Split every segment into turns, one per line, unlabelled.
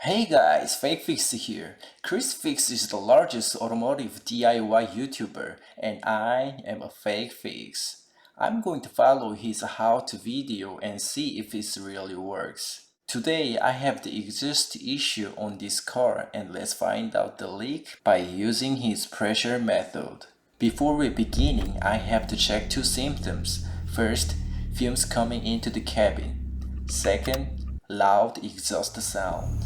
Hey guys, FakeFix here. Chris Fix is the largest automotive DIY YouTuber, and I am a FakeFix. I'm going to follow his how-to video and see if it really works. Today I have the exhaust issue on this car, and let's find out the leak by using his pressure method. Before we beginning, I have to check two symptoms. First, fumes coming into the cabin. Second, loud exhaust sound.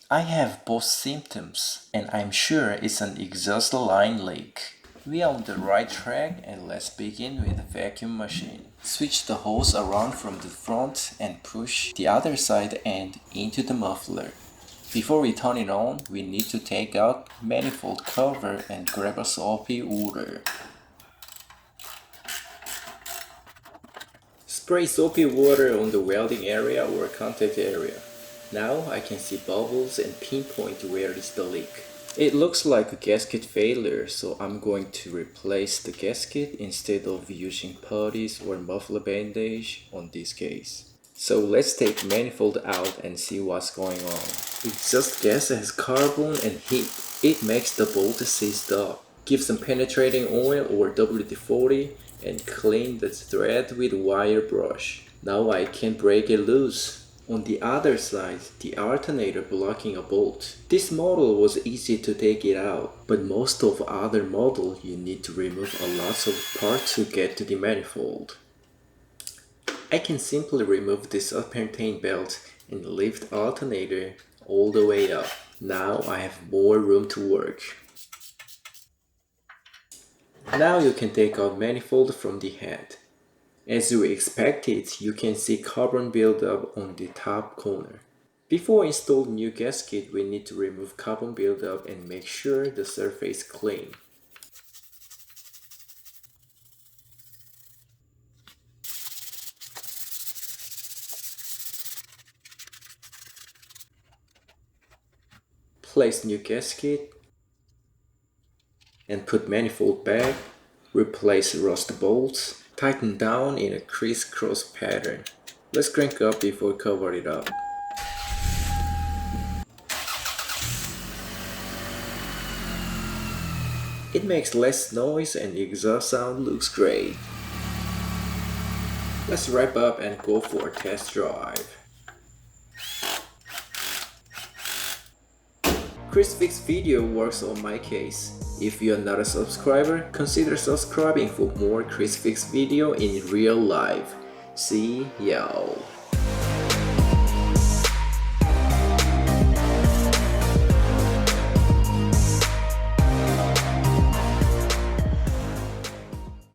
I have both symptoms, and I'm sure it's an exhaust line leak. We are on the right track, and let's begin with the vacuum machine. Switch the hose around from the front and push the other side end into the muffler. Before we turn it on, we need to take out manifold cover and grab a soapy water. Spray soapy water on the welding area or contact area. Now I can see bubbles and pinpoint where is the leak. It looks like a gasket failure, so I'm going to replace the gasket instead of using putties or muffler bandage on this case. So let's take manifold out and see what's going on. Exhaust gas has carbon and heat. It makes the bolt seized up. Give some penetrating oil or WD-40 and clean the thread with wire brush. Now I can break it loose. On the other side, the alternator blocking a bolt. This model was easy to take it out, but most of other models you need to remove a lot of parts to get to the manifold. I can simply remove this serpentine belt and lift the alternator all the way up. Now I have more room to work. Now you can take out manifold from the head. As you expected, you can see carbon buildup on the top corner. Before installing new gasket, we need to remove carbon buildup and make sure the surface is clean. Place new gasket and put manifold back. Replace rust bolts. Tighten down in a crisscross pattern. Let's crank up before cover it up. It makes less noise and the exhaust sound looks great. Let's wrap up and go for a test drive. Chris Fix video works on my case. If you are not a subscriber, consider subscribing for more Chris Fix video in real life. See y'all.